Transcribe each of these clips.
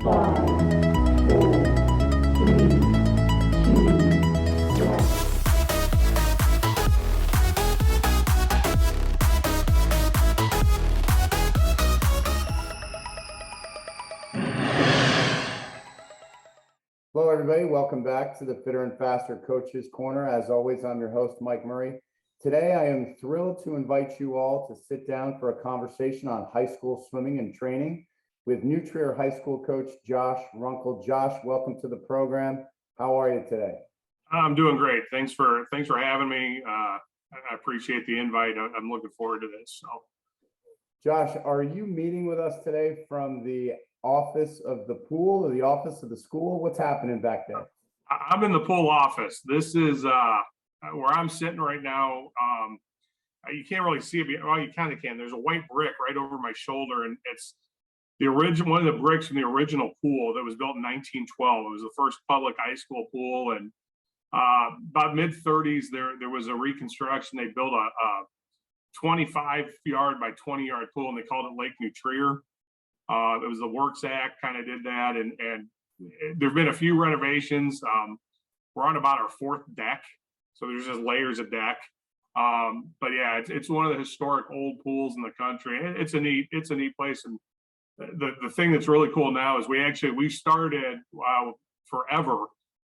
Five, four, three, two, one. Hello, everybody. Welcome back to the Fitter and Faster Coaches Corner. As always, I'm your host, Mike Murray. Today, I am thrilled to invite you all to sit down for a conversation on high school swimming and training with New Trier High School coach Josh Runkle. Josh, welcome to the program. How are you today? I'm doing great. Thanks for having me. I appreciate the invite. I'm looking forward to this. So, Josh, are you meeting with us today from the office of the pool or the office of the school? What's happening back there? I'm in the pool office. This is where I'm sitting right now. You can't really see it. Well, you kind of can. There's a white brick right over my shoulder, and it's the original one of the bricks from the original pool that was built in 1912. It was the first public high school pool, and about mid-30s, there was a reconstruction. They built a 25-yard by 20-yard pool, and they called it Lake New Trier. It was the Works Act kind of did that, and there've been a few renovations. We're on about our fourth deck, so there's just layers of deck. But yeah, it's one of the historic old pools in the country. It's a neat place, and the thing that's really cool now is we started forever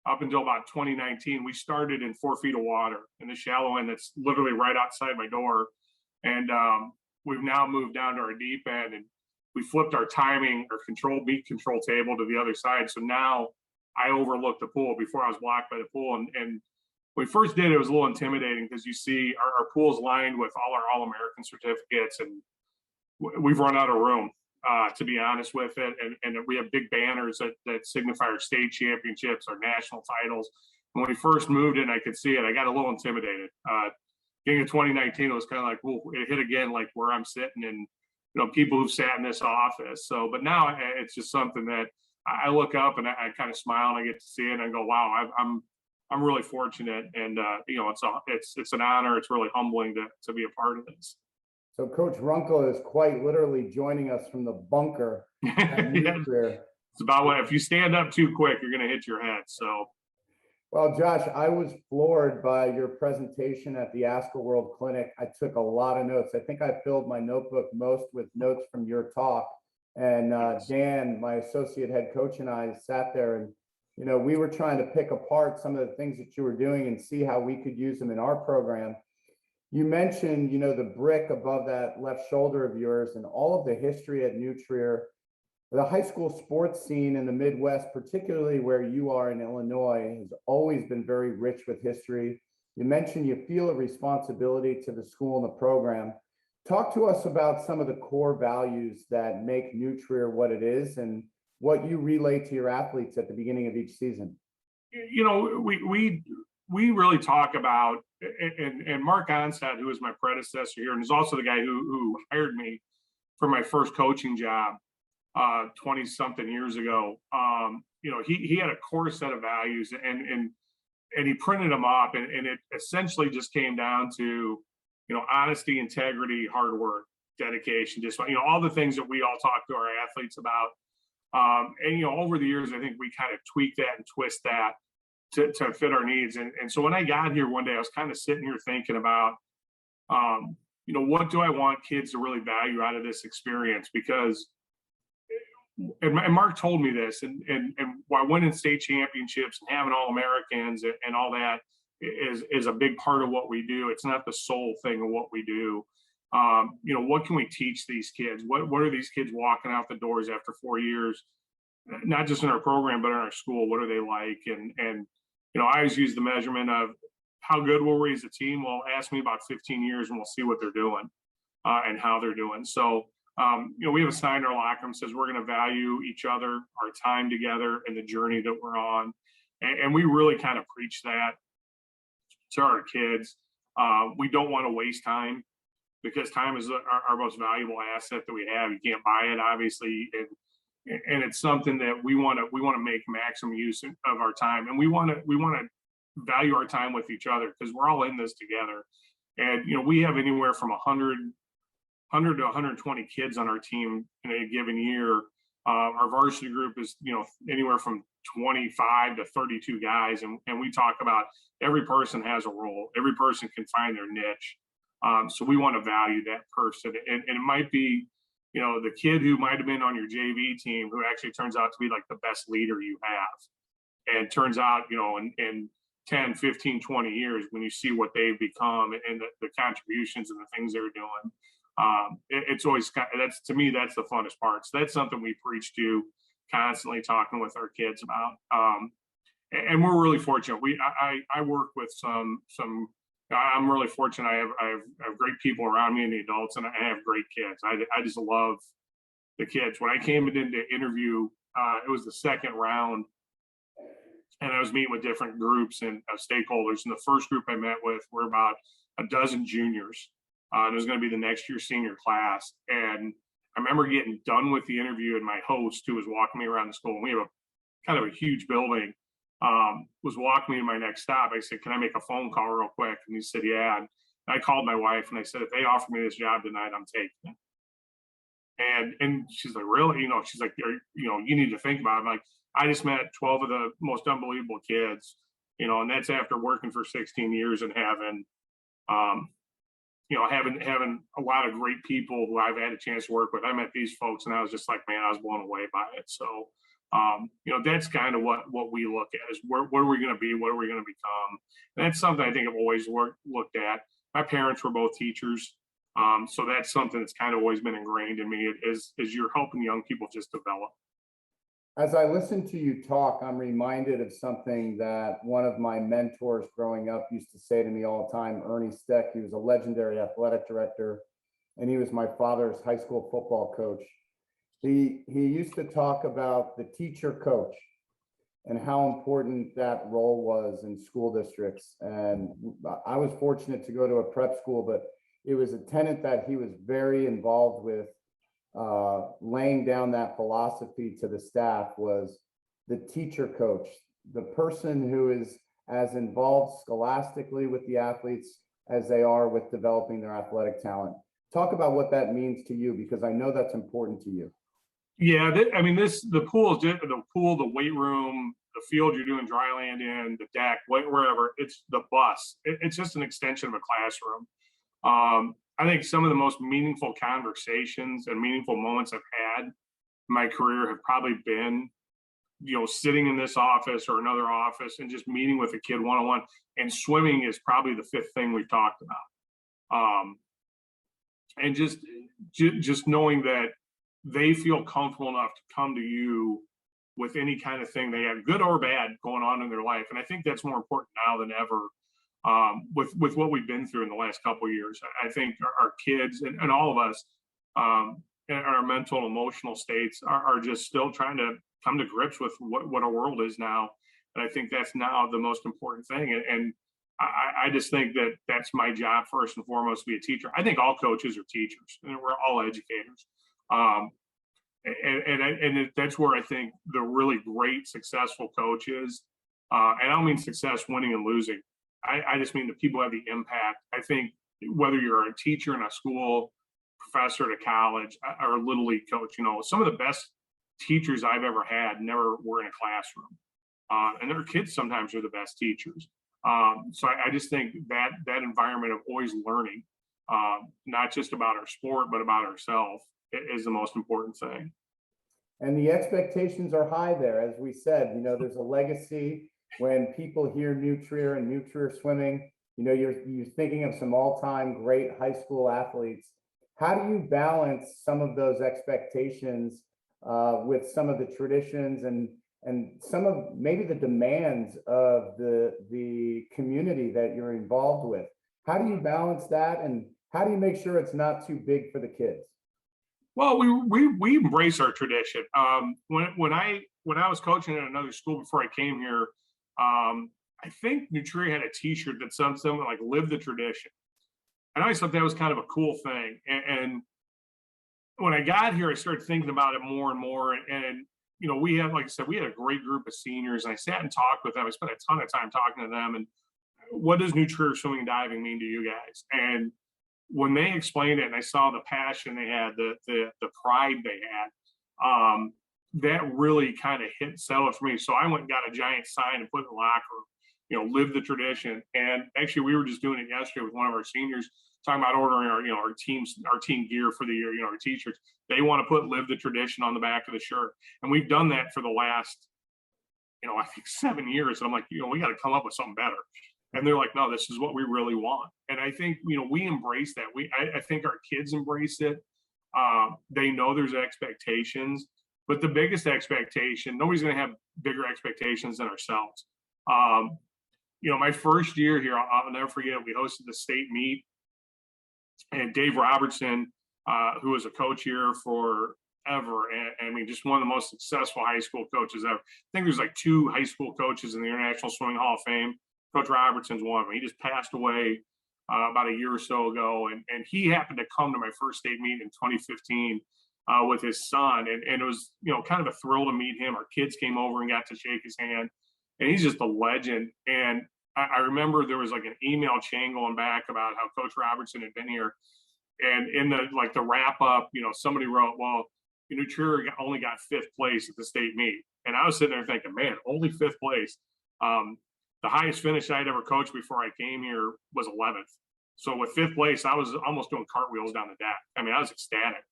up until about 2019. We started in 4 feet of water in the shallow end that's literally right outside my door, and we've now moved down to our deep end, and we flipped our beat control table to the other side. So now I overlook the pool. Before I was blocked by the pool, and when we first did it, was a little intimidating because you see our pool's lined with all our All-American certificates, and we've run out of room. To be honest with it, and we have big banners that signify our state championships, our national titles. And when we first moved in, I could see it. I got a little intimidated. Getting to 2019, it was kind of like, well, it hit again, like where I'm sitting, and people who've sat in this office. So, but now it's just something that I look up and I kind of smile and I get to see it and I go, wow, I'm really fortunate, and it's an honor. It's really humbling to be a part of this. So Coach Runkle is quite literally joining us from the bunker at New Trier. It's about what, if you stand up too quick, you're going to hit your head. So, well, Josh, I was floored by your presentation at the Astroworld Clinic. I took a lot of notes. I think I filled my notebook most with notes from your talk. And Dan, my associate head coach, and I sat there, and we were trying to pick apart some of the things that you were doing and see how we could use them in our program. You mentioned, the brick above that left shoulder of yours and all of the history at New Trier. The high school sports scene in the Midwest, particularly where you are in Illinois, has always been very rich with history. You mentioned you feel a responsibility to the school and the program. Talk to us about some of the core values that make New Trier what it is and what you relay to your athletes at the beginning of each season. We really talk about, and Mark Onstad, who was my predecessor here, and is also the guy who hired me for my first coaching job 20-something years ago. He had a core set of values, and he printed them up, and it essentially just came down to, honesty, integrity, hard work, dedication, just all the things that we all talk to our athletes about. Over the years, I think we kind of tweak that and twist that to fit our needs. And so when I got here one day, I was kind of sitting here thinking about, what do I want kids to really value out of this experience? Because, and Mark told me this, and while winning state championships and having All-Americans and all that is a big part of what we do. It's not the sole thing of what we do. What can we teach these kids? What are these kids walking out the doors after 4 years? Not just in our program, but in our school. What are they like? And I always use the measurement of how good were we as a team. Well, ask me about 15 years and we'll see what they're doing and how they're doing. So, we have a sign in our locker room that says we're going to value each other, our time together, and the journey that we're on. And we really kind of preach that to our kids. We don't want to waste time, because time is our most valuable asset that we have. You can't buy it, obviously. And it's something that we want to make maximum use of our time, and we want to value our time with each other, because we're all in this together. And we have anywhere from 100 to 120 kids on our team in a given year, Our varsity group is, anywhere from 25 to 32 guys. And we talk about every person has a role. Every person can find their niche. So we want to value that person. And it might be, the kid who might have been on your JV team who actually turns out to be like the best leader you have. And turns out, in 10, 15, 20 years, when you see what they've become and the contributions and the things they're doing, it's always, that's, to me, that's the funnest part. So that's something we preach to, constantly talking with our kids about. And we're really fortunate. I work with some, I'm really fortunate. I have great people around me and the adults, and I have great kids. I just love the kids. When I came in to interview, it was the second round, and I was meeting with different groups and stakeholders. And the first group I met with were about a dozen juniors. It was going to be the next year's senior class. And I remember getting done with the interview, and my host, who was walking me around the school, and we have kind of a huge building, was walking me to my next stop. I said, "Can I make a phone call real quick?" And he said, "Yeah." And I called my wife and I said, "If they offer me this job tonight, I'm taking it." And she's like, "Really?" She's like, "You need to think about it." I'm like, I just met 12 of the most unbelievable kids, and that's after working for 16 years and having a lot of great people who I've had a chance to work with. I met these folks and I was just like, man, I was blown away by it. So, that's kind of what we look at is what are we going to be? What are we going to become? And that's something I think I've always looked at. My parents were both teachers. So that's something that's kind of always been ingrained in me is you're helping young people just develop. As I listen to you talk, I'm reminded of something that one of my mentors growing up used to say to me all the time, Ernie Steck. He was a legendary athletic director, and he was my father's high school football coach. He used to talk about the teacher coach and how important that role was in school districts. And I was fortunate to go to a prep school, but it was a tenet that he was very involved with. Laying down that philosophy to the staff was the teacher coach, the person who is as involved scholastically with the athletes as they are with developing their athletic talent. Talk about what that means to you, because I know that's important to you. Yeah, the pool, the weight room, the field you're doing dryland in, the deck, wherever, it's the bus. It's just an extension of a classroom. I think some of the most meaningful conversations and meaningful moments I've had in my career have probably been, sitting in this office or another office and just meeting with a kid one-on-one. And swimming is probably the fifth thing we've talked about. And just knowing that they feel comfortable enough to come to you with any kind of thing they have, good or bad, going on in their life. And I think that's more important now than ever. With what we've been through in the last couple of years, I think our kids and all of us, our mental and emotional states are just still trying to come to grips with what our world is now. And I think that's now the most important thing. And I just think that that's my job first and foremost, to be a teacher. I think all coaches are teachers, and we're all educators. And that's where I think the really great, successful coaches, and I don't mean success winning and losing. I just mean the people have the impact. I think whether you're a teacher in a school, professor at a college, or a little league coach, some of the best teachers I've ever had never were in a classroom. And their kids sometimes are the best teachers. So I just think that environment of always learning, not just about our sport, but about ourselves, is the most important thing. And the expectations are high there. As we said, there's a legacy. When people hear New Trier and New Trier swimming, you're thinking of some all-time great high school athletes. How do you balance some of those expectations with some of the traditions and some of maybe the demands of the community that you're involved with? How do you balance that, and how do you make sure it's not too big for the kids? Well, we embrace our tradition. When I was coaching at another school before I came here, I think New Trier had a T-shirt that something like "Live the Tradition," and I always thought that was kind of a cool thing. And when I got here, I started thinking about it more and more. And we had, like I said, we had a great group of seniors, and I sat and talked with them. I spent a ton of time talking to them. And what does New Trier swimming and diving mean to you guys? And when they explained it, and I saw the passion they had, the pride they had, that really kind of settled for me. So I went and got a giant sign and put in the locker room, live the tradition. And actually, we were just doing it yesterday with one of our seniors, talking about ordering our team gear for the year, our t-shirts. They want to put "live the tradition" on the back of the shirt, and we've done that for the last, I think 7 years. And I'm like, we got to come up with something better. And they're like, no, this is what we really want. And I think, we embrace that. I think our kids embrace it. They know there's expectations, but the biggest expectation, nobody's going to have bigger expectations than ourselves. My first year here, I'll never forget, we hosted the state meet, and Dave Robertson, who was a coach here forever, and I mean, just one of the most successful high school coaches ever. I think there's like 2 high school coaches in the International Swimming Hall of Fame. Coach Robertson's one of them. He just passed away about a year or so ago, and he happened to come to my first state meet in 2015 with his son, and it was kind of a thrill to meet him. Our kids came over and got to shake his hand, and he's just a legend. And I remember there was like an email chain going back about how Coach Robertson had been here, and in the wrap up, somebody wrote, well, Truro only got 5th place at the state meet, and I was sitting there thinking, man, only 5th place. The highest finish I'd ever coached before I came here was 11th. So with 5th place, I was almost doing cartwheels down the deck. I mean, I was ecstatic.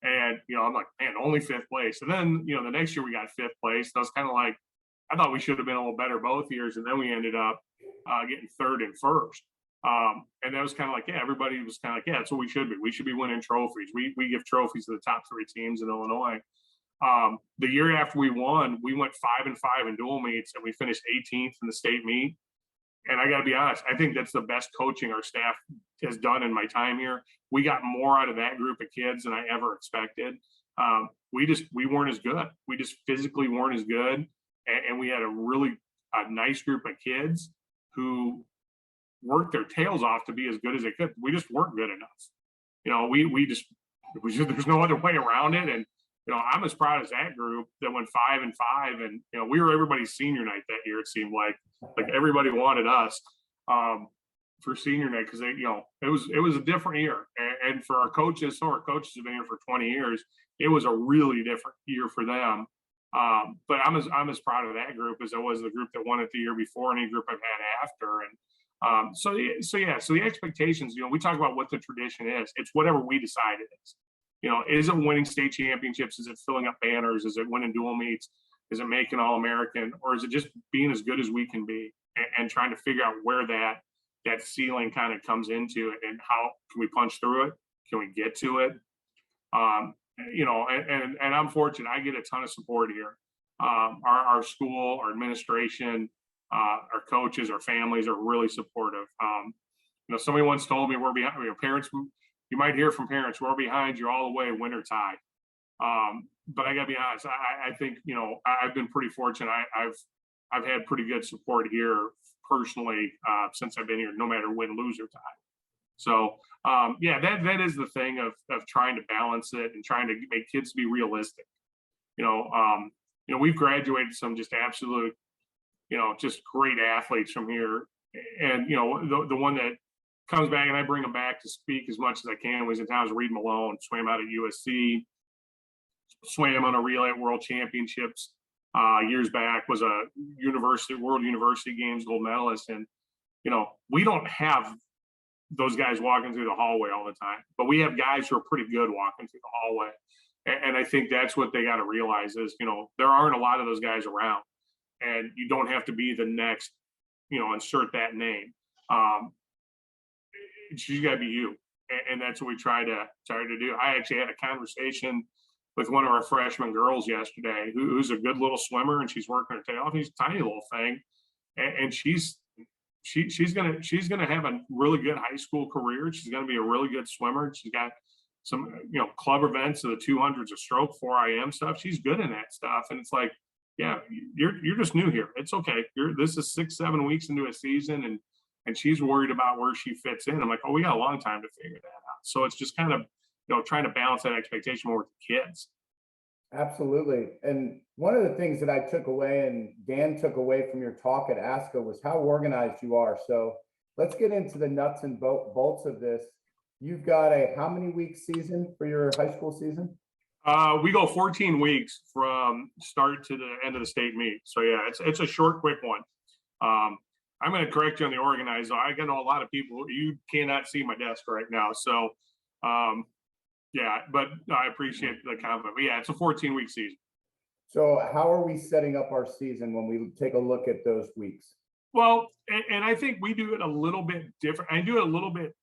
And, I'm like, man, only 5th place. And then, the next year we got 5th place. So I was kind of like, I thought we should have been a little better both years. And then we ended up getting 3rd and 1st. And that was kind of like, yeah, everybody was kind of like, yeah, that's what we should be. We should be winning trophies. We give trophies to the top 3 teams in Illinois. The year after we won, we went 5-5 in dual meets, and we finished 18th in the state meet. And I got to be honest, I think that's the best coaching our staff has done in my time here. We got more out of that group of kids than I ever expected. We weren't as good. We just physically weren't as good. And we had a nice group of kids who worked their tails off to be as good as they could. We just weren't good enough. There's no other way around it. And, I'm as proud as that group that went 5-5, and we were everybody's senior night that year. It seemed like everybody wanted us for senior night, because it was a different year, and for our coaches, some of our coaches have been here for 20 years. It was a really different year for them. But I'm as proud of that group as I was the group that won it the year before, any group I've had after. And so the expectations, we talk about what the tradition is. It's whatever we decide it is. Is it winning state championships? Is it filling up banners? Is it winning dual meets? Is it making All-American? Or is it just being as good as we can be and trying to figure out where that ceiling kind of comes into it, and how can we punch through it? Can we get to it? And I'm fortunate. I get a ton of support here. Our school, our administration, our coaches, our families are really supportive. Somebody once told me, we're behind, parents, you might hear from parents, we're behind you all the way, win or tie. But I gotta be honest, I think, I've been pretty fortunate. I've had pretty good support here personally since I've been here, no matter win, lose, or tie. So that is the thing of trying to balance it and trying to make kids be realistic. We've graduated some just absolute, just great athletes from here. And, the one that comes back, and I bring him back to speak as much as I can, was in town, was Reed Malone. Swam out at USC, swam on a relay at World Championships years back, was a World University Games gold medalist. And, we don't have those guys walking through the hallway all the time, but we have guys who are pretty good walking through the hallway. And I think that's what they got to realize is, there aren't a lot of those guys around, and you don't have to be the next, insert that name. You got to be you. And that's what we try to do. I actually had a conversation with one of our freshman girls yesterday, who's a good little swimmer, and she's working her tail off. She's a tiny little thing. And she's gonna have a really good high school career. She's gonna be a really good swimmer. She's got some club events of the 200s of stroke, 4 IM stuff. She's good in that stuff. And it's like, yeah, you're just new here. It's okay. This is 6-7 weeks into a season, and she's worried about where she fits in. I'm like, oh, we got a long time to figure that out. So it's just kind of trying to balance that expectation more with the kids. Absolutely. And one of the things that I took away, and Dan took away from your talk at ASCA, was how organized you are. So let's get into the nuts and bolts of this. You've got a how many week season for your high school season? We go 14 weeks from start to the end of the state meet. So yeah, it's a short, quick one. I'm going to correct you on the organizer. I know a lot of people. You cannot see my desk right now, so yeah. But I appreciate the compliment. But yeah, it's a 14-week season. So how are we setting up our season when we take a look at those weeks? Well, and I think we do it a little bit different. I do it a little bit.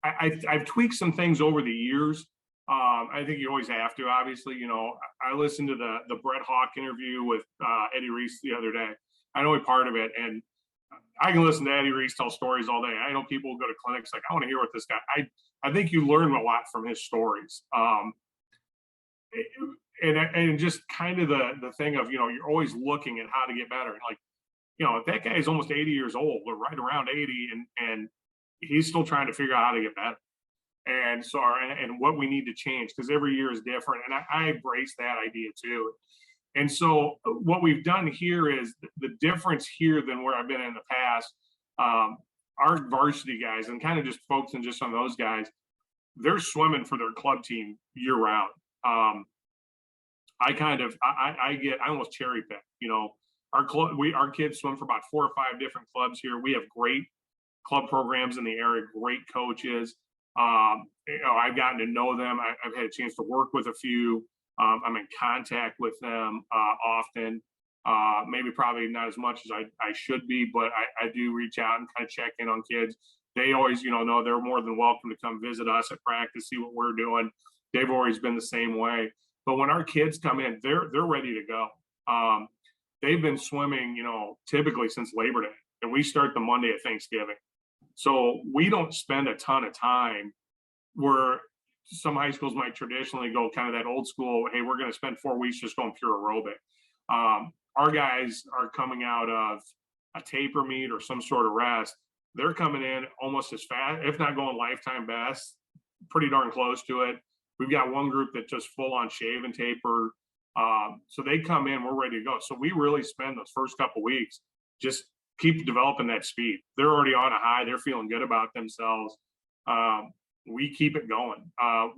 I've tweaked some things over the years. I think you always have to. Obviously, I listened to the Brett Hawk interview with Eddie Reese the other day. I know a part of it, and I can listen to Eddie Reese tell stories all day. I know people will go to clinics like, I want to hear what this guy. I think you learn a lot from his stories. And just kind of the thing of, you're always looking at how to get better. Like, if that guy is almost 80 years old, or right around 80, and he's still trying to figure out how to get better. And so, and what we need to change, because every year is different. And I embrace that idea too. And so what we've done here is the difference here than where I've been in the past. Our varsity guys, and kind of just focusing just on those guys, they're swimming for their club team year round. I almost cherry pick, our kids swim for about 4 or 5 different clubs here. We have great club programs in the area, great coaches. I've gotten to know them. I've had a chance to work with a few. I'm in contact with them often. Maybe probably not as much as I should be, but I do reach out and kind of check in on kids. They always, know they're more than welcome to come visit us at practice, see what we're doing. They've always been the same way. But when our kids come in, they're ready to go. They've been swimming, typically since Labor Day, and we start the Monday of Thanksgiving. So we don't spend a ton of time where some high schools might traditionally go kind of that old school, hey, we're going to spend 4 weeks just going pure aerobic. Our guys are coming out of a taper meet or some sort of rest. They're coming in almost as fast, if not going lifetime best, pretty darn close to it. We've got one group that just full on shave and taper. So they come in, we're ready to go. So we really spend those first couple weeks just keep developing that speed. They're already on a high. They're feeling good about themselves. We keep it going. I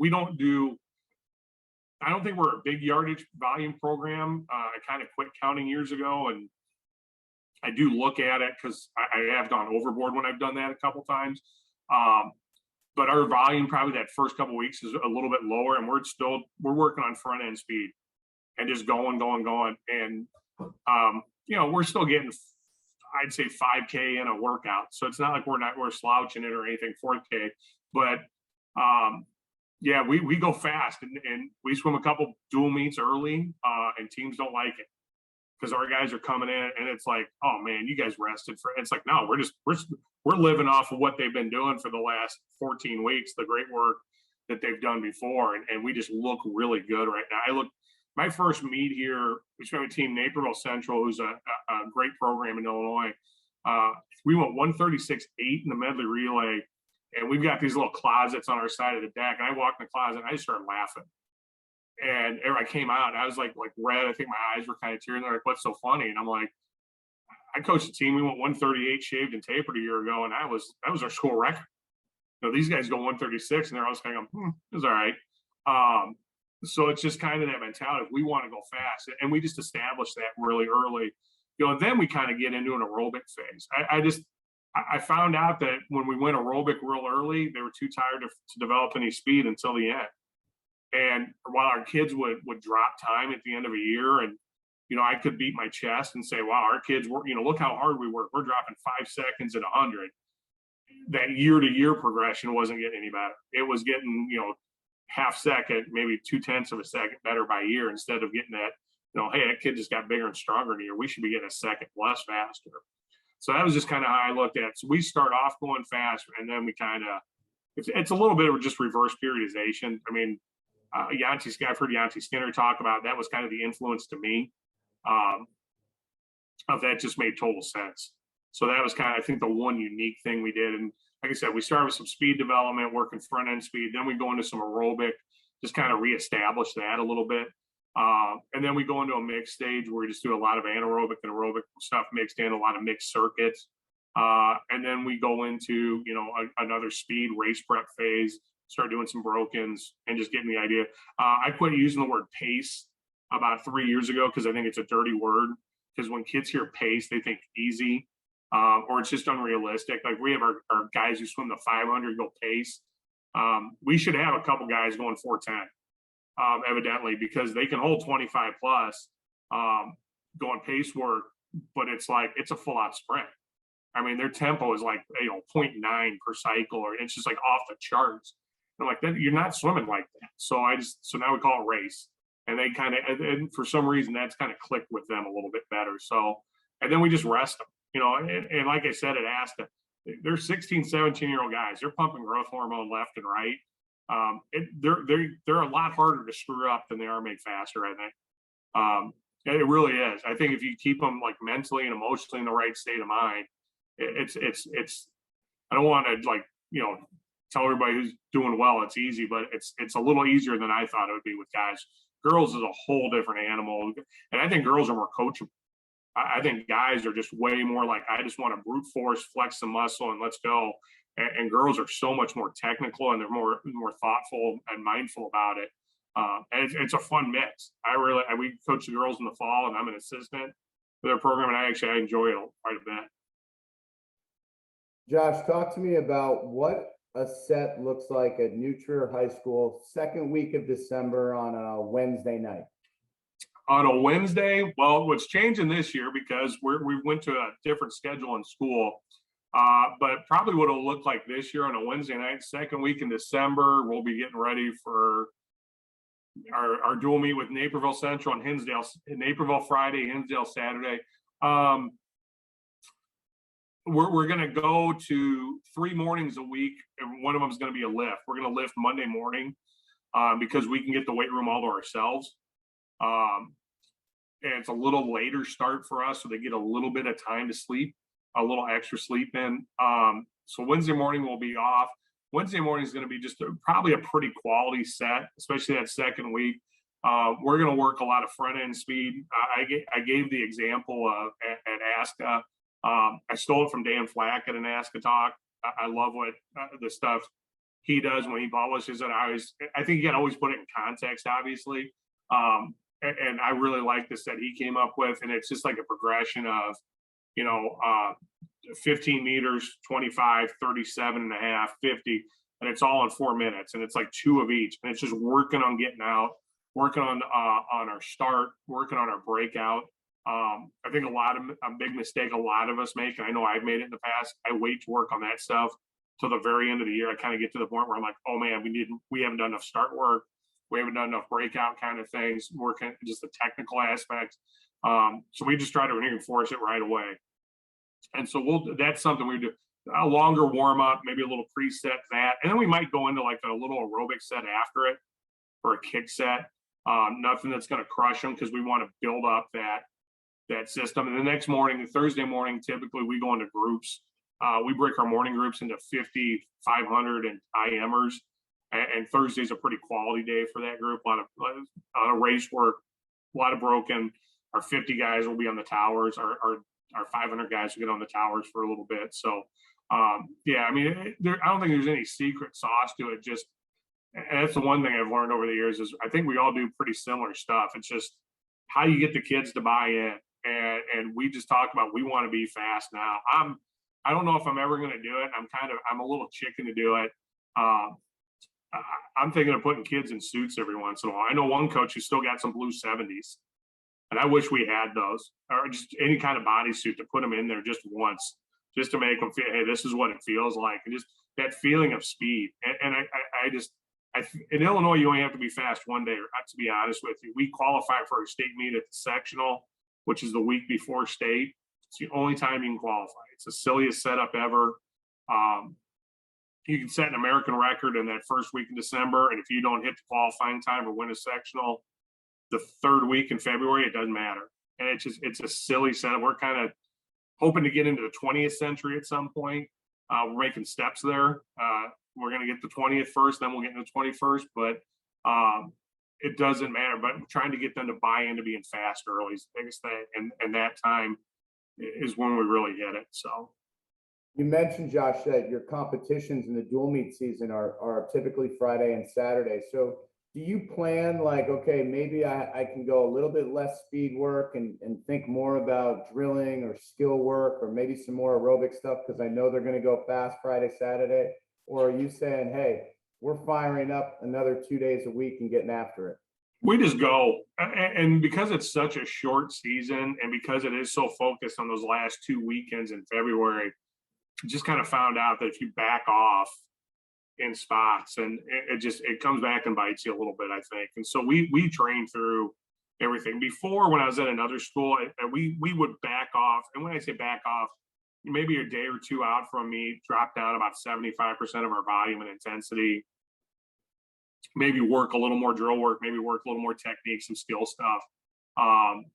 don't think we're a big yardage volume program. I kind of quit counting years ago, and I do look at it because I have gone overboard when I've done that a couple times. But our volume probably that first couple weeks is a little bit lower, and we're working on front end speed and just going. And, we're still getting, I'd say 5K in a workout. So it's not like we're slouching it or anything 4K, but yeah, we go fast and we swim a couple dual meets early and teams don't like it because our guys are coming in and it's like, oh man, you guys rested it's like, no, we're living off of what they've been doing for the last 14 weeks, the great work that they've done before. And we just look really good right now. My first meet here, we swam with Team Naperville Central, who's a great program in Illinois. We went 136.8 in the medley relay, and we've got these little closets on our side of the deck. And I walked in the closet, and I just started laughing. And I came out, and I was like red. I think my eyes were kind of tearing. They're like, "What's so funny?" And I'm like, "I coached a team. We went 138 shaved and tapered a year ago, and that was our school record. These guys go 136, and they're always kind of going, it was all right." So it's just kind of that mentality. We want to go fast, and we just established that really early. Then we kind of get into an aerobic phase. I found out that when we went aerobic real early, they were too tired to develop any speed until the end. And while our kids would drop time at the end of a year, and I could beat my chest and say, "Wow, our kids were, look how hard we work. We're dropping 5 seconds at 100." That year-to-year progression wasn't getting any better. It was getting, half second, maybe 0.2 of a second better by year, instead of getting that, hey, that kid just got bigger and stronger in a year. We should be getting a second less faster. So that was just kind of how I looked at it. So we start off going fast, and then we kind of, it's a little bit of just reverse periodization. I mean, I've heard Yanti Skinner talk about that was kind of the influence to me. Of that just made total sense. So that was kind of, I think, the one unique thing we did. And like I said, we started with some speed development, working front end speed. Then we go into some aerobic, just kind of reestablish that a little bit. And then we go into a mixed stage where we just do a lot of anaerobic and aerobic stuff mixed in, a lot of mixed circuits. And then we go into, another speed race prep phase start doing some brokens and just getting the idea. I quit using the word pace about 3 years ago because I think it's a dirty word. Because when kids hear pace, they think easy, or it's just unrealistic. Like we have our guys who swim the 500 go pace. We should have a couple guys going 410, evidently, because they can hold 25 plus going pace work, but it's like it's a full out sprint. I mean, their tempo is like 0.9 per cycle, or it's just like off the charts. And I'm like, that you're not swimming like that. So now we call it race. And they kind of, and for some reason, that's kind of clicked with them a little bit better. So, and then we just rest them, and like I said, they're 16, 17-year-old guys. They're pumping growth hormone left and right. They're a lot harder to screw up than they are make faster, I think. It really is. I think if you keep them like mentally and emotionally in the right state of mind, it's, I don't want to tell everybody who's doing well, it's easy, but it's a little easier than I thought it would be with guys. Girls is a whole different animal. And I think girls are more coachable. I think guys are just way more like, I just want to brute force, flex some muscle, and let's go. And girls are so much more technical, and they're more thoughtful and mindful about it. And it's a fun mix. We coach the girls in the fall, and I'm an assistant for their program, and I enjoy it quite a bit. Josh, talk to me about what a set looks like at New Trier High School, second week of December on a Wednesday night. On a Wednesday, well, what's changing this year because we went to a different schedule in school, but probably what it'll look like this year on a Wednesday night, second week in December, we'll be getting ready for our dual meet with Naperville Central and Hinsdale. Naperville Friday, Hinsdale Saturday. We're going to go to 3 mornings a week, and one of them is going to be a lift. We're going to lift Monday morning because we can get the weight room all to ourselves. And it's a little later start for us, so they get a little bit of time to sleep, a little extra sleep in. So Wednesday morning will be off. Wednesday morning is going to be just probably a pretty quality set, especially that second week. We're going to work a lot of front end speed. I gave the example of at ASCA. I stole it from Dan Flack at an ASCA talk. I love what the stuff he does when he publishes it. I think you got to always put it in context, obviously. And I really like this that he came up with, and it's just like a progression of, 15 meters, 25, 37 and a half, 50, and it's all in 4 minutes, and it's like 2 of each, and it's just working on getting out, working on our start, working on our breakout. I think a big mistake a lot of us make, and I know I've made it in the past, I wait to work on that stuff till the very end of the year. I kind of get to the point where I'm like, oh man, we haven't done enough start work. We haven't done enough breakout kind of things, working just the technical aspects. So we just try to reinforce it right away. And so that's something we do, a longer warm up, maybe a little preset that, and then we might go into like a little aerobic set after it or a kick set. Nothing that's going to crush them because we want to build up that system. And the next morning, Thursday morning, typically we go into groups. We break our morning groups into 50, 500 and IMers. And Thursday's a pretty quality day for that group. A lot of race work, a lot of broken. Our 50 guys will be on the towers. Our 500 guys will get on the towers for a little bit. So, yeah, I mean, I don't think there's any secret sauce to it. Just, and that's the one thing I've learned over the years is I think we all do pretty similar stuff. It's just how you get the kids to buy in. And we just talk about, we want to be fast now. I don't know if I'm ever going to do it. I'm a little chicken to do it. I'm thinking of putting kids in suits every once in a while. I know one coach who's still got some blue 70s, and I wish we had those, or just any kind of bodysuit to put them in there just once, just to make them feel, hey, this is what it feels like, and just that feeling of speed. And in Illinois, you only have to be fast one day. To be honest with you, we qualify for a state meet at the sectional, which is the week before state. It's the only time you can qualify. It's the silliest setup ever. You can set an American record in that first week in December, and if you don't hit the qualifying time or win a sectional the third week in February, it doesn't matter. And it's a silly setup. We're kind of hoping to get into the 20th century at some point. We're making steps there. We're going to get the 20th first, then we'll get into the 21st, but it doesn't matter. But I'm trying to get them to buy into being fast early is the biggest thing. And that time is when we really hit it. So. You mentioned, Josh, that your competitions in the dual meet season are typically Friday and Saturday. So do you plan like, okay, maybe I can go a little bit less speed work and think more about drilling or skill work or maybe some more aerobic stuff because I know they're going to go fast Friday, Saturday? Or are you saying, hey, we're firing up another 2 days a week and getting after it? We just go. And because it's such a short season and because it is so focused on those last 2 weekends in February, just kind of found out that if you back off in spots and it comes back and bites you a little bit, I think. And so we train through everything. Before, when I was at another school, we would back off. And when I say back off, maybe a day or two out from me, drop down about 75% of our volume and intensity, maybe work a little more drill work, maybe work a little more technique, some skill stuff.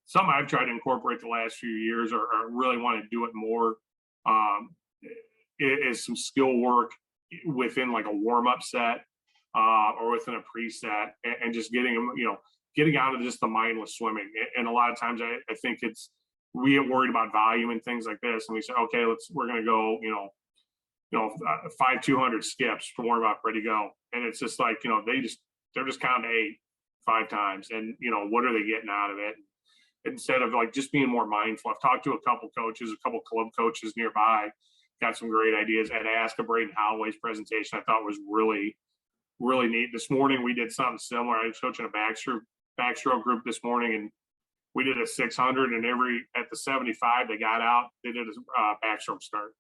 Some I've tried to incorporate the last few years or really want to do it more is some skill work within like a warm-up set or within a preset and just getting them, getting out of just the mindless swimming. And a lot of times I think we get worried about volume and things like this. And we say, okay, we're going to go, 5 200 skips to warm up, ready to go. And it's just like, they're just counting 8 5 times. And, what are they getting out of it? Instead of like just being more mindful. I've talked to a couple coaches, a couple club coaches nearby, got some great ideas. And asked Braden Holloway's presentation I thought was really, really neat. This morning we did something similar. I was coaching a backstroke group this morning, and we did a 600, and at the 75 they got out, they did a backstroke start.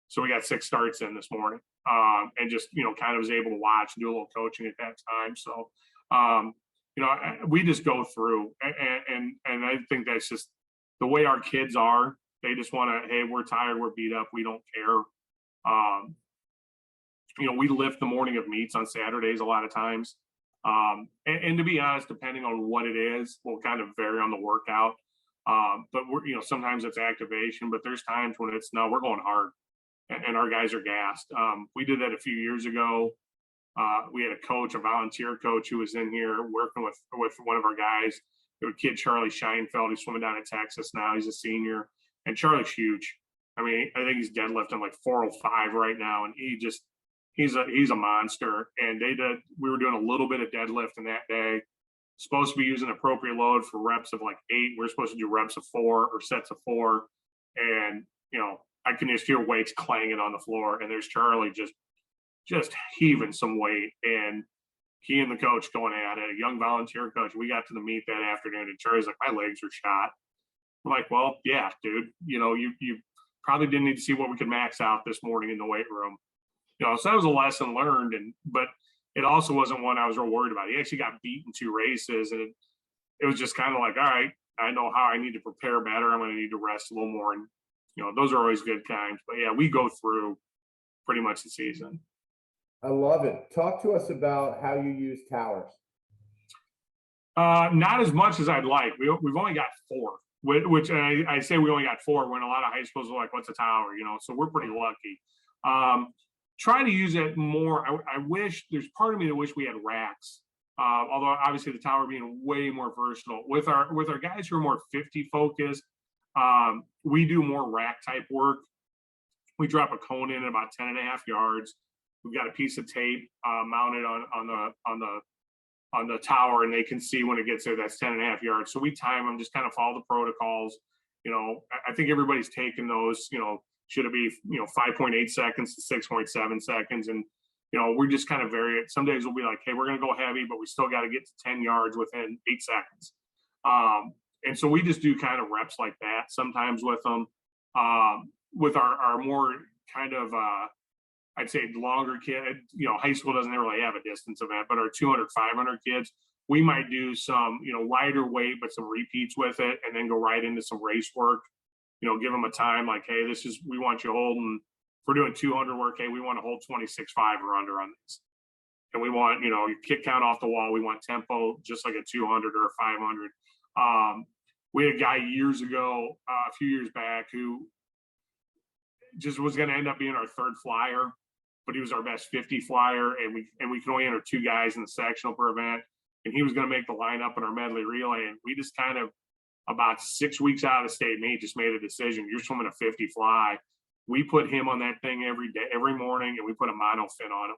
So we got 6 starts in this morning, and just kind of was able to watch and do a little coaching at that time. So we just go through, and I think that's just the way our kids are. They just want to, hey, we're tired, we're beat up, we don't care. We lift the morning of meets on Saturdays a lot of times. And to be honest, depending on what it is, will kind of vary on the workout. But sometimes it's activation, but there's times when we're going hard and our guys are gassed. We did that a few years ago. We had a volunteer coach who was in here working with one of our guys. There was a kid, Charlie Scheinfeld, who's swimming down in Texas now. He's a senior, and Charlie's huge. I mean, I think he's deadlifting like 405 right now, and he's a monster. And we were doing a little bit of deadlifting that day. Supposed to be using appropriate load for reps of like 8. We're supposed to do reps of 4 or sets of 4. And I can just hear weights clanging on the floor, and there's Charlie just heaving some weight, and he and the coach going at it, a young volunteer coach. We got to the meet that afternoon, and Charlie's like, my legs are shot. I'm like, well, yeah, dude, you probably didn't need to see what we could max out this morning in the weight room. So that was a lesson learned, but it also wasn't one I was real worried about. He actually got beat in 2 races, and it was just kind of like, all right, I know how I need to prepare better. I'm going to need to rest a little more. And, those are always good times. But, yeah, we go through pretty much the season. I love it. Talk to us about how you use towers. Not as much as I'd like. We've only got 4, which I say we only got 4 when a lot of high schools are like, what's a tower? So we're pretty lucky. Try to use it more. I wish, there's part of me that wish we had racks. Although obviously the tower being way more versatile. With our guys who are more 50 focused, we do more rack type work. We drop a cone in at about 10.5 yards. We've got a piece of tape mounted on the tower, and they can see when it gets there, that's 10.5 yards. So we time them, just kind of follow the protocols. I think everybody's taken those, should it be, 5.8 seconds to 6.7 seconds. And, we're just kind of vary it. Some days we'll be like, hey, we're going to go heavy, but we still got to get to 10 yards within 8 seconds. And so we just do kind of reps like that sometimes with them. With our more kind of, I'd say longer kid, high school doesn't really have a distance event, but our 200, 500 kids, we might do some, lighter weight, but some repeats with it, and then go right into some race work. Give them a time like, hey, we want you holding, if we're doing 200 work, hey, we want to hold 26.5 or under on this. And we want, your kick count off the wall. We want tempo, just like a 200 or a 500. We had a guy years ago, a few years back, who just was going to end up being our 3rd flyer, but he was our best 50 flyer, and we could only enter 2 guys in the sectional per event, and he was going to make the lineup in our medley relay. And we just kind of, about 6 weeks out of the state meet, just made a decision. You're swimming a 50 fly. We put him on that thing every day, every morning, and we put a mono fin on him.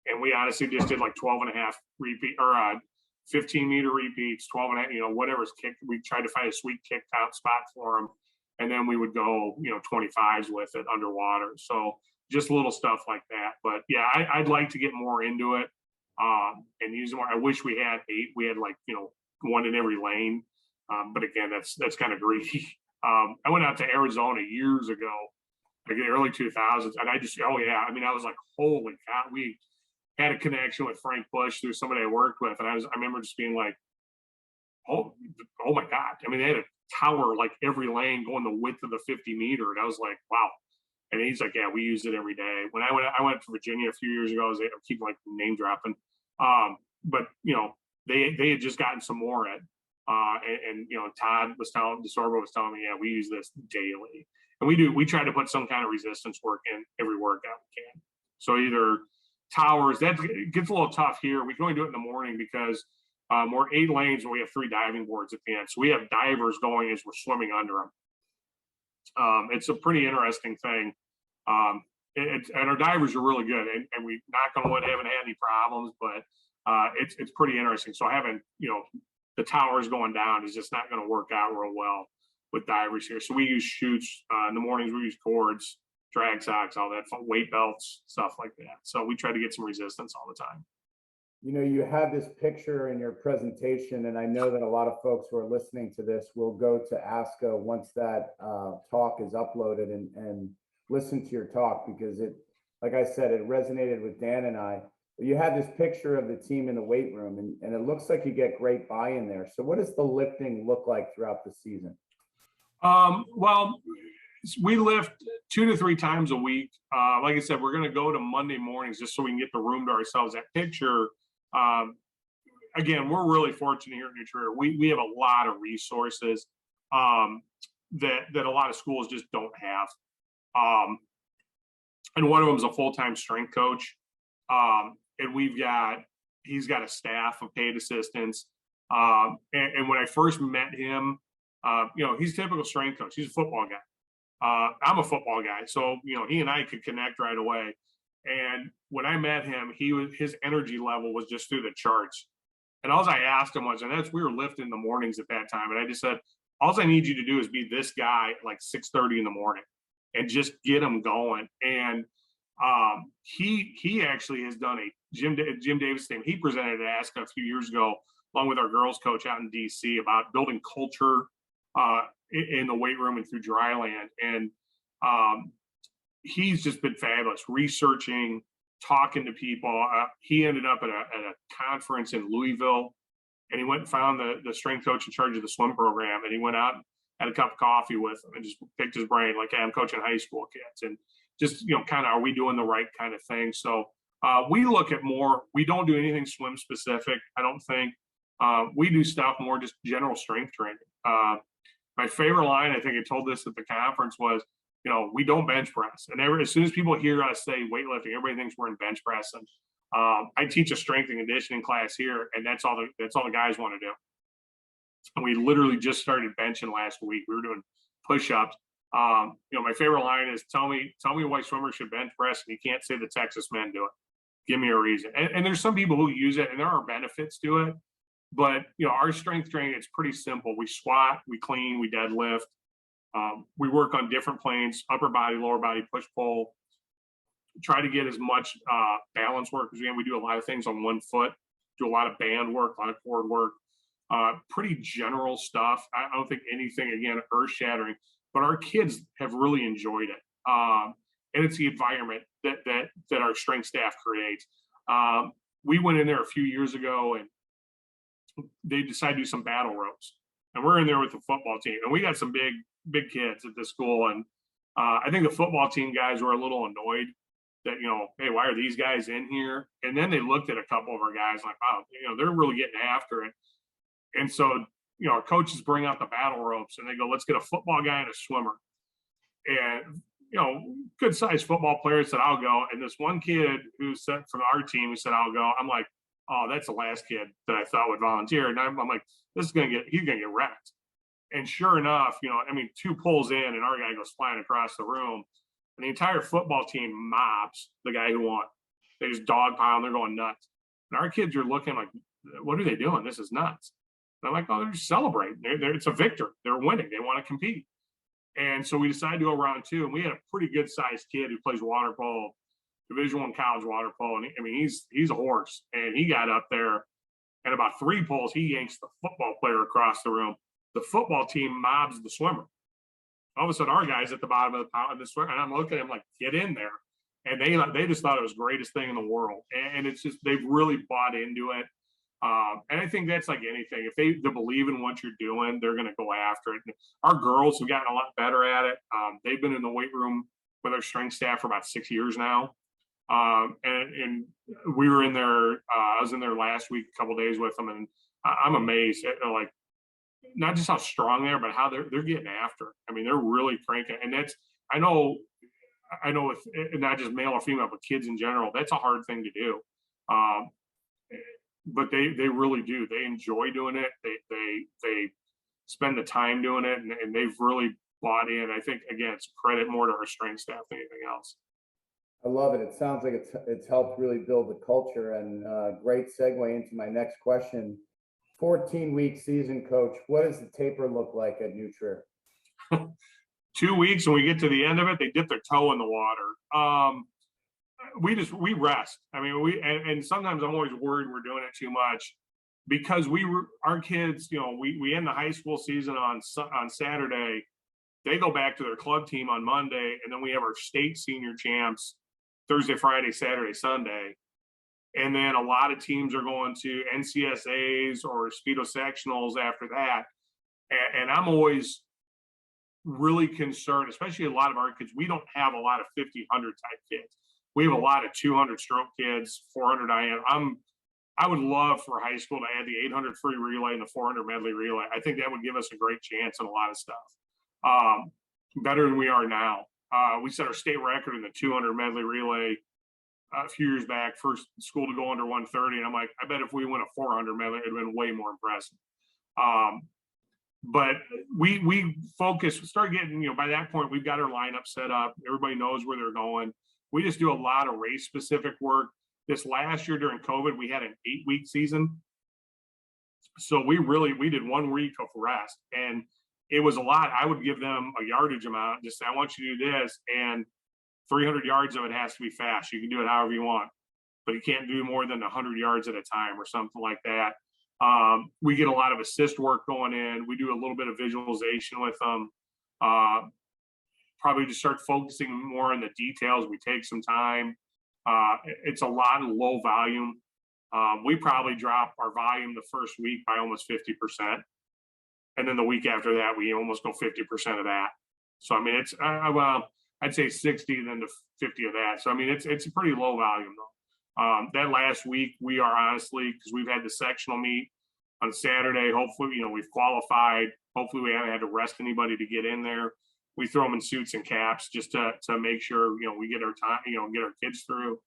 And we honestly just did like 12 and a half repeat or 15-meter repeats, 12 and a half, whatever's kick. We tried to find a sweet kick out spot for him. And then we would go, 25s with it underwater. So just little stuff like that. But yeah, I'd like to get more into it and use more. I wish we had 8. We had like, one in every lane. But again, that's kind of greedy. I went out to Arizona years ago, like in the early 2000s. And I was like, holy cow, we had a connection with Frank Bush through somebody I worked with. And I remember just being like, oh my God. I mean, they had a tower like every lane going the width of the 50-meter. And I was like, wow. And he's like, yeah, we use it every day. When I went to Virginia a few years ago, I keep like name dropping. But they had just gotten some more in. And Todd DeSorbo was telling me, yeah, we use this daily. And we try to put some kind of resistance work in every workout we can. So either towers, that gets a little tough here. We can only do it in the morning because we're 8 lanes and we have 3 diving boards at the end. So we have divers going as we're swimming under them. It's a pretty interesting thing. And our divers are really good, and we knock on wood, haven't had any problems, but it's pretty interesting. So having, the towers going down is just not going to work out real well with divers here. So we use chutes in the mornings. We use cords, drag socks, all that fun, weight belts, stuff like that. So we try to get some resistance all the time. You have this picture in your presentation, and I know that a lot of folks who are listening to this will go to ASCA once that talk is uploaded and listen to your talk, because it, like I said, it resonated with Dan and I. You had this picture of the team in the weight room, and it looks like you get great buy-in there. So what does the lifting look like throughout the season? Well, we lift 2 to 3 times a week. Like I said, we're going to go to Monday mornings just so we can get the room to ourselves. That picture, again, we're really fortunate here at New Trier. We have a lot of resources that a lot of schools just don't have. And one of them is a full-time strength coach. And he's got a staff of paid assistants. And when I first met him, he's a typical strength coach. He's a football guy. I'm a football guy. So, he and I could connect right away. And when I met him, his energy level was just through the charts. And all I asked him was, we were lifting in the mornings at that time. And I just said, all I need you to do is be this guy at like 6:30 in the morning and just get him going. And he actually has done a Jim Davis thing. He presented at ASCA a few years ago, along with our girls coach out in DC, about building culture in the weight room and through dryland. And he's just been fabulous, researching, talking to people. He ended up at a conference in Louisville, and he went and found the strength coach in charge of the swim program. And he went out and had a cup of coffee with him and just picked his brain, like, hey, I'm coaching high school kids. And just, kind of, are we doing the right kind of thing? So we look at more, we don't do anything swim specific, I don't think. We do stuff more just general strength training. My favorite line, I think I told this at the conference, was, we don't bench press. And as soon as people hear us say weightlifting, everybody thinks we're in bench pressing. I teach a strength and conditioning class here, and that's all the guys want to do. And we literally just started benching last week. We were doing push-ups. My favorite line is, tell me why swimmers should bench press, and you can't say the Texas men do it. Give me a reason. And there's some people who use it, and there are benefits to it. But, our strength training, it's pretty simple. We squat, we clean, we deadlift. We work on different planes, upper body, lower body, push, pull. Try to get as much balance work as we can. We do a lot of things on one foot, do a lot of band work, a lot of cord work, pretty general stuff. I don't think anything, again, earth shattering, but our kids have really enjoyed it. And it's the environment that our strength staff creates. We went in there a few years ago, and they decided to do some battle ropes, and we're in there with the football team, and we got some big kids at this school. And I think the football team guys were a little annoyed that, hey, why are these guys in here? And then they looked at a couple of our guys like, wow, they're really getting after it. And so, our coaches bring out the battle ropes, and they go, let's get a football guy and a swimmer. And, good sized football players said, I'll go. And this one kid who said from our team, who said, I'll go. I'm like, oh, that's the last kid that I thought would volunteer. And I'm like, he's going to get wrecked. And sure enough, 2 pulls in, and our guy goes flying across the room. and the entire football team mobs the guy who won. They just dogpile and they're going nuts. And our kids are looking like, what are they doing? This is nuts. And I'm like, oh, they're just celebrating. It's a victor. They're winning. They want to compete. And so we decided to go round two, and we had a pretty good sized kid who plays water polo, Division I college water polo. And I mean, he's a horse, and he got up there, and about 3 pulls, he yanks the football player across the room. The football team mobs the swimmer. All of a sudden, our guy's at the bottom of the pond, and the swimmer, and I'm looking at him like, get in there. And they just thought it was the greatest thing in the world. And it's just, they've really bought into it. And I think that's like anything. If they believe in what you're doing, they're going to go after it. And our girls have gotten a lot better at it. They've been in the weight room with our strength staff for about 6 years now. And we were in there, I was in there last week, a couple of days with them, and I'm amazed at, like, not just how strong they are, but how they're getting after it. I mean, they're really cranking. And that's, I know with not just male or female, but kids in general, that's a hard thing to do. But they really do. They enjoy doing it. They spend the time doing it, and they've really bought in. I think, again, it's credit more to our strength staff than anything else. I love it. It sounds like it's helped really build the culture, and great segue into my next question. 14-week season, Coach. What does the taper look like at New Trier? 2 weeks, when we get to the end of it, they dip their toe in the water. We rest. I mean, and sometimes I'm always worried we're doing it too much, because our kids, we end the high school season on Saturday. They go back to their club team on Monday, and then we have our state senior champs Thursday, Friday, Saturday, Sunday. And then a lot of teams are going to NCSAs or Speedo sectionals after that. And I'm always really concerned, especially a lot of our kids. We don't have a lot of 50, 100 type kids. We have a lot of 200 stroke kids, 400 IM. I would love for high school to add the 800 free relay and the 400 medley relay. I think that would give us a great chance in a lot of stuff, better than we are now. We set our state record in the 200 medley relay a few years back, first school to go under 130. And I'm like, I bet if we win a 400 medley, it'd have been way more impressive. But we focus, start getting, by that point, we've got our lineup set up. Everybody knows where they're going. We just do a lot of race specific work. This last year during COVID, we had an 8-week season. So we did 1 week of rest, and it was a lot. I would give them a yardage amount, just say, I want you to do this, and 300 yards of it has to be fast. You can do it however you want, but you can't do more than 100 yards at a time or something like that. We get a lot of assist work going in. We do a little bit of visualization with them. Probably just start focusing more on the details. We take some time. It's a lot of low volume. We probably drop our volume the first week by almost 50%. And then the week after that, we almost go 50% of that. So, I mean, it's, I'd say 60, then to 50 of that. So, I mean, it's a pretty low volume though. That last week, we are honestly, because we've had the sectional meet on Saturday, hopefully, we've qualified. Hopefully we haven't had to rest anybody to get in there. We throw them in suits and caps just to make sure, we get our time, get our kids through.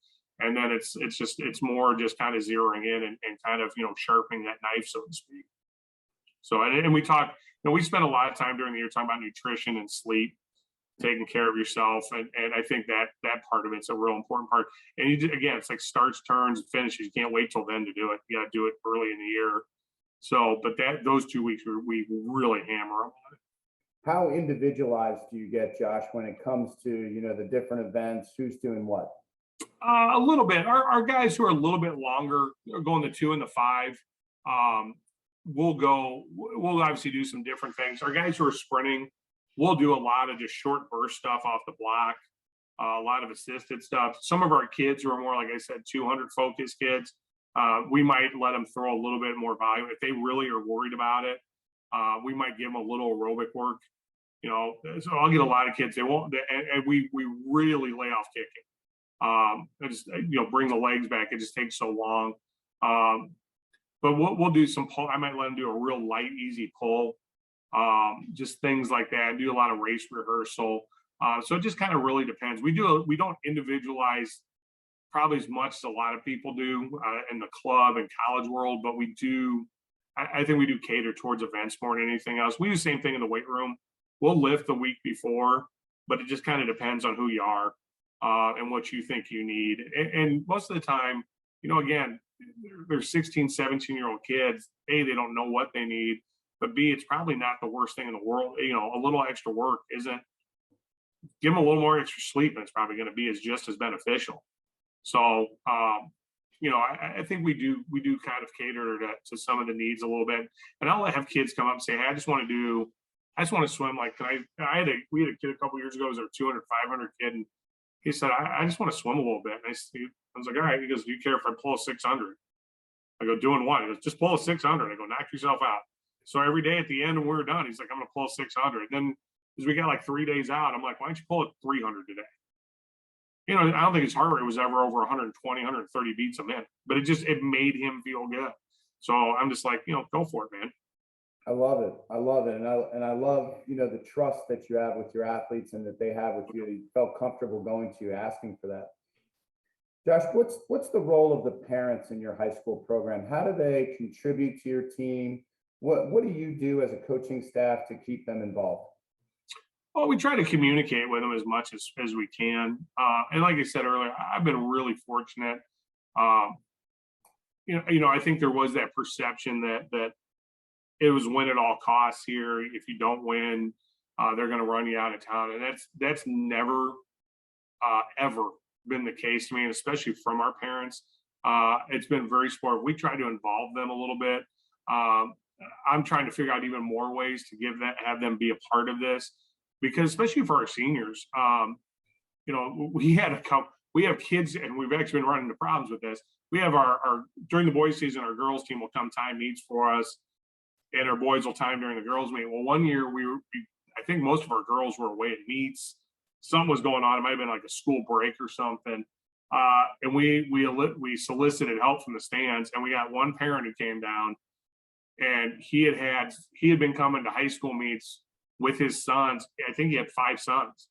And then it's more just kind of zeroing in and kind of, sharpening that knife, so to speak. So, and we talk, we spend a lot of time during the year talking about nutrition and sleep, taking care of yourself. And I think that part of it's a real important part. And again, it's like starts, turns, and finishes. You can't wait till then to do it. You got to do it early in the year. So, but those 2 weeks, we really hammer on it. How individualized do you get, Josh, when it comes to, the different events, who's doing what? A little bit. Our guys who are a little bit longer, are going the 2 and the 5. We'll obviously do some different things. Our guys who are sprinting, we'll do a lot of just short burst stuff off the block, a lot of assisted stuff. Some of our kids who are more, like I said, 200 focus kids, we might let them throw a little bit more volume. If they really are worried about it, we might give them a little aerobic work. So I'll get a lot of kids. They won't, and we really lay off kicking. And just, bring the legs back. It just takes so long. But we'll do some pull. I might let them do a real light, easy pull. Just things like that. Do a lot of race rehearsal. So it just kind of really depends. We don't individualize probably as much as a lot of people do in the club and college world, but we do. I think we do cater towards events more than anything else. We do the same thing in the weight room. We'll lift the week before, but it just kind of depends on who you are and what you think you need. And most of the time, again, they're 16, 17-year-old kids. A, they don't know what they need, but B, it's probably not the worst thing in the world. A little extra work isn't. Give them a little more extra sleep, and it's probably going to be just as beneficial. So, I think we do kind of cater to some of the needs a little bit. And I'll have kids come up and say, hey, I just want to swim. Like, we had a kid a couple years ago, it was our 200, 500 kid. And he said, I just want to swim a little bit. And I was like, all right. He goes, do you care if I pull a 600? I go, doing what? He goes, just pull a 600. I go, knock yourself out. So every day at the end when we're done, he's like, I'm going to pull a 600. Then as we got like 3 days out, I'm like, why don't you pull a 300 today? I don't think his heart rate was ever over 120, 130 beats a minute, but it made him feel good. So I'm just like, go for it, man. I love it. I love it. And I love, the trust that you have with your athletes and that they have with you. You felt comfortable going to you, asking for that. Josh, what's the role of the parents in your high school program? How do they contribute to your team? What do you do as a coaching staff to keep them involved? Well, we try to communicate with them as much as we can. And like I said earlier, I've been really fortunate. I think there was that perception that it was win at all costs here. If you don't win, they're going to run you out of town. And that's never, ever been the case to me, and especially from our parents. It's been very supportive. We try to involve them a little bit. I'm trying to figure out even more ways to have them be a part of this. Because especially for our seniors, we have kids, and we've actually been running into problems with this. We have our during the boys season, our girls team will come time meets for us, and our boys will time during the girls meet. Well, one year I think most of our girls were away at meets. Something was going on. It might have been like a school break or something. And we solicited help from the stands, and we got one parent who came down, and he had been coming to high school meets with his sons. I think he had 5 sons,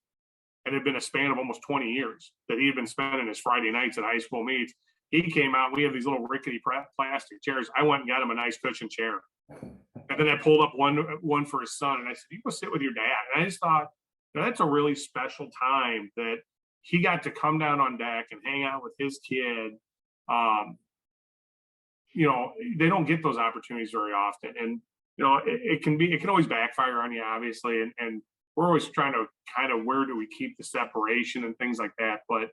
and it had been a span of almost 20 years that he had been spending his Friday nights at high school meets. He came out, we have these little rickety plastic chairs. I went and got him a nice cushion chair. And then I pulled up one for his son, and I said, you go sit with your dad. And I just thought, that's a really special time that he got to come down on deck and hang out with his kid. They don't get those opportunities very often. And it can always backfire on you, obviously. And we're always trying to kind of, where do we keep the separation and things like that. But,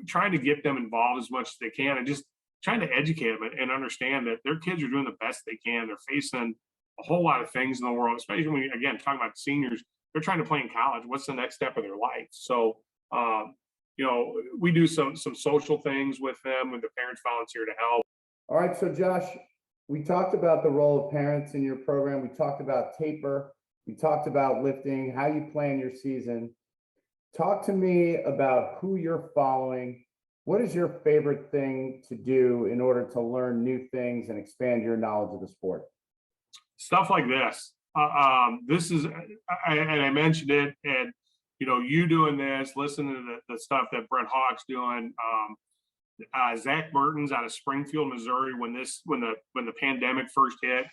trying to get them involved as much as they can, and just trying to educate them and understand that their kids are doing the best they can. They're facing a whole lot of things in the world, especially when, again, talking about seniors, they're trying to play in college. What's the next step of their life? So, we do some social things with them when the parents volunteer to help. All right. So Josh, we talked about the role of parents in your program. We talked about taper. We talked about lifting, how you plan your season. Talk to me about who you're following. What is your favorite thing to do in order to learn new things and expand your knowledge of the sport? Stuff like this. This is, and I mentioned it, and you doing this, listening to the stuff that Brett Hawk's doing. Zach Burton's out of Springfield, Missouri, when the pandemic first hit,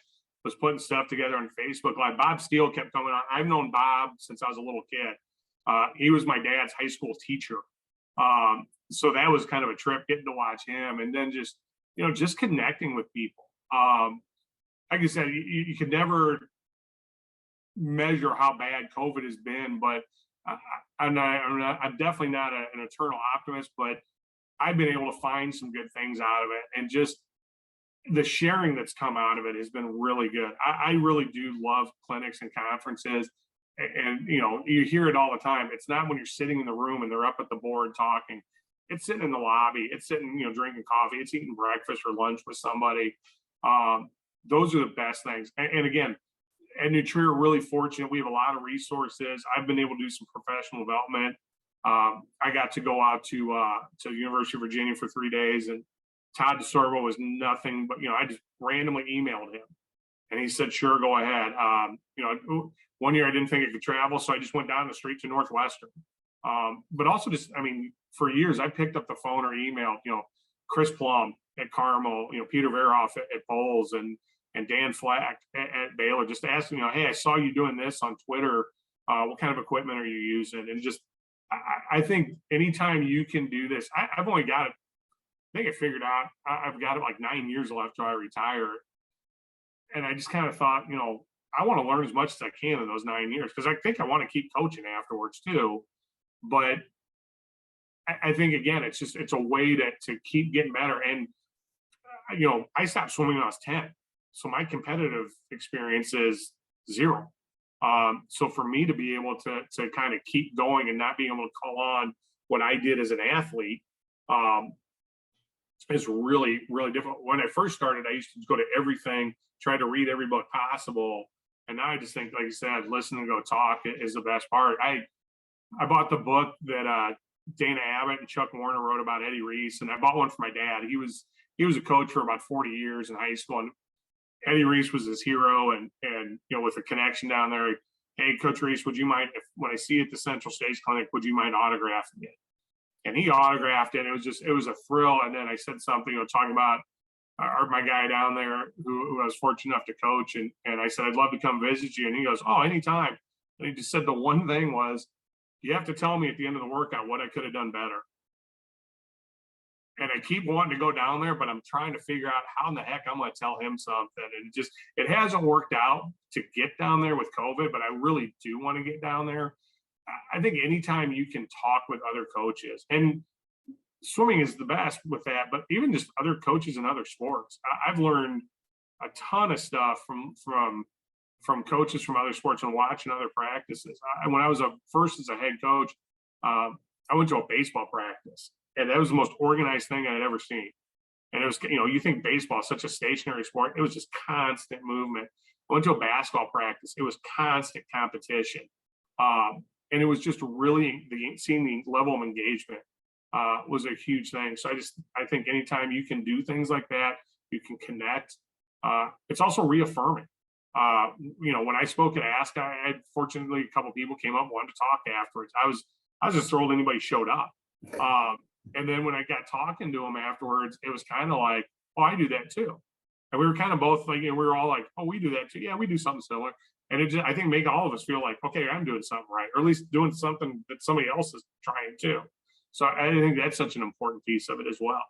was putting stuff together on Facebook. Like Bob Steele kept coming on. I've known Bob since I was a little kid. He was my dad's high school teacher. So that was kind of a trip getting to watch him, and then just connecting with people. Like I said, you could never measure how bad COVID has been, but I'm definitely not an eternal optimist, but I've been able to find some good things out of it, and just the sharing that's come out of it has been really good. I really do love clinics and conferences, and you hear it all the time. It's not when you're sitting in the room and they're up at the board talking. It's sitting in the lobby. It's sitting, drinking coffee. It's eating breakfast or lunch with somebody. Those are the best things. And again, at New Trier, we're really fortunate. We have a lot of resources. I've been able to do some professional development. I got to go out to the University of Virginia for 3 days, and Todd DeSorbo was nothing but, I just randomly emailed him, and he said, sure, go ahead. One year I didn't think I could travel, so I just went down the street to Northwestern. But also for years, I picked up the phone or emailed, Chris Plum at Carmel, Peter Veroff at Bowles, and Dan Flack at Baylor, just asking, hey, I saw you doing this on Twitter. What kind of equipment are you using? And just, I think anytime you can do this, I've only got it, I think I figured out, I've got it like 9 years left till I retire. And I just kind of thought, I want to learn as much as I can in those 9 years, because I think I want to keep coaching afterwards too. But I think, again, it's a way to keep getting better. And, I stopped swimming when I was 10. So my competitive experience is zero. So for me to be able to kind of keep going and not being able to call on what I did as an athlete, is really, really difficult. When I first started, I used to go to everything, try to read every book possible. And now I just think, like you said, listen and go talk is the best part. I bought the book that Dana Abbott and Chuck Warner wrote about Eddie Reese, and I bought one for my dad. He was a coach for about 40 years in high school, and Eddie Reese was his hero. And with a connection down there, hey, Coach Reese, would you mind when I see you at the Central States Clinic, would you mind autographing it? And he autographed it. It was a thrill. And then I said something, talking about my guy down there who I was fortunate enough to coach. And I said, I'd love to come visit you. And he goes, oh, anytime. And he just said the one thing was, you have to tell me at the end of the workout what I could have done better. And I keep wanting to go down there, but I'm trying to figure out how in the heck I'm going to tell him something. And it hasn't worked out to get down there with COVID, but I really do want to get down there. I think anytime you can talk with other coaches, and swimming is the best with that, but even just other coaches in other sports, I've learned a ton of stuff from coaches from other sports and watching other practices. When I was first as a head coach, I went to a baseball practice, and that was the most organized thing I had ever seen. And it was, you think baseball is such a stationary sport. It was just constant movement. I went to a basketball practice. It was constant competition. And it was just really seeing the level of engagement was a huge thing. So I think anytime you can do things like that, you can connect. It's also reaffirming. When I spoke at Ask, I had, fortunately, a couple of people came up and wanted to talk afterwards. I was just thrilled anybody showed up. And then when I got talking to them afterwards, it was kind of like, oh, I do that too. And we were kind of both like, we were all like, oh, we do that too. Yeah, we do something similar. And it just, I think, make all of us feel like, okay, I'm doing something right, or at least doing something that somebody else is trying too. So I think that's such an important piece of it as well.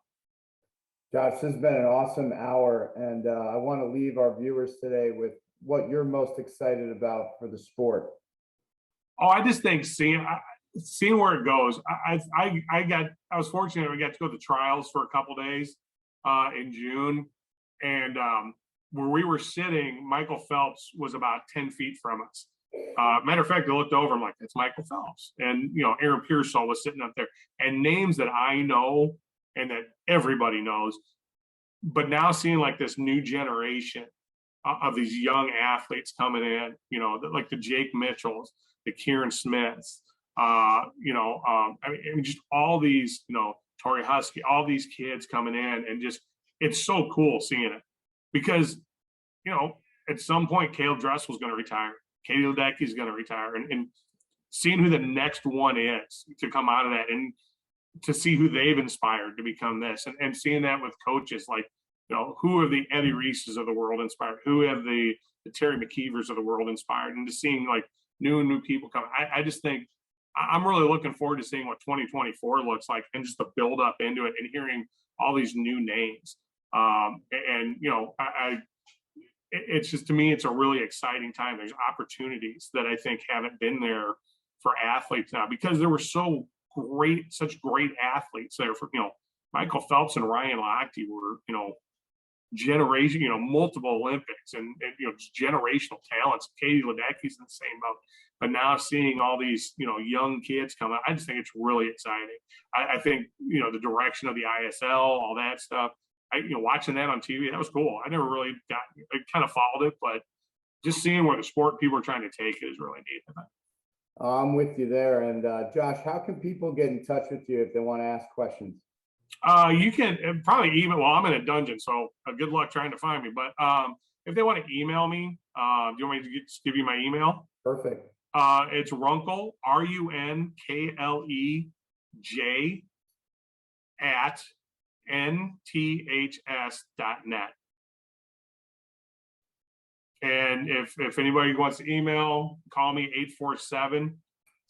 Josh, this has been an awesome hour, and I want to leave our viewers today with what you're most excited about for the sport. Oh, I just think seeing where it goes. I was fortunate. We got to go to the trials for a couple days in June, and where we were sitting, Michael Phelps was about 10 feet from us. Matter of fact, I looked over, I'm like, that's Michael Phelps. And, Aaron Pearsall was sitting up there, and names that I know and that everybody knows. But now seeing like this new generation of these young athletes coming in, like the Jake Mitchells, the Kieran Smiths, just all these, Tori Husky, all these kids coming in, and just, it's so cool seeing it. Because, at some point, Caleb Dressel's going to retire. Katie Ledecky's going to retire. And seeing who the next one is to come out of that, and to see who they've inspired to become this. And seeing that with coaches, like, who are the Eddie Reeses of the world inspired? Who have the Terry McKeevers of the world inspired? And just seeing, like, new people come. I just think I'm really looking forward to seeing what 2024 looks like, and just the build up into it, and hearing all these new names. It's just, to me, it's a really exciting time. There's opportunities that I think haven't been there for athletes now, because there were such great athletes there. For Michael Phelps and Ryan Lochte were generation, multiple Olympics, and generational talents. Katie Ledecky's in the same boat. But now seeing all these young kids come out, I just think it's really exciting. I think the direction of the ISL, all that stuff. Watching that on TV, that was cool. I never really I kind of followed it, but just seeing where the sport people are trying to take it is really neat. I'm with you there. And Josh, how can people get in touch with you if they want to ask questions? You can probably email. Well, I'm in a dungeon, so good luck trying to find me. But if they want to email me, do you want me to give you my email? Perfect. It's Runkle, RUNKLEJ at nths.net. And if anybody wants to email, call me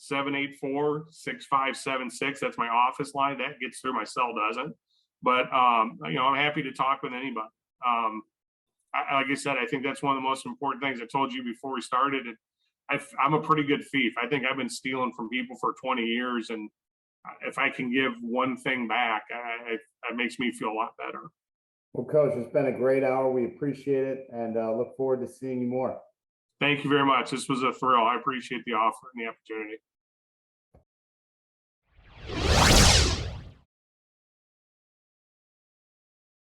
847-784-6576. That's my office line. That gets through, my cell doesn't. But I'm happy to talk with anybody. Like I said, I think that's one of the most important things. I told you before we started. I'm a pretty good thief. I think I've been stealing from people for 20 years, and if I can give one thing back, that makes me feel a lot better. Well, Coach, it's been a great hour. We appreciate it, and look forward to seeing you more. Thank you very much. This was a thrill. I appreciate the offer and the opportunity.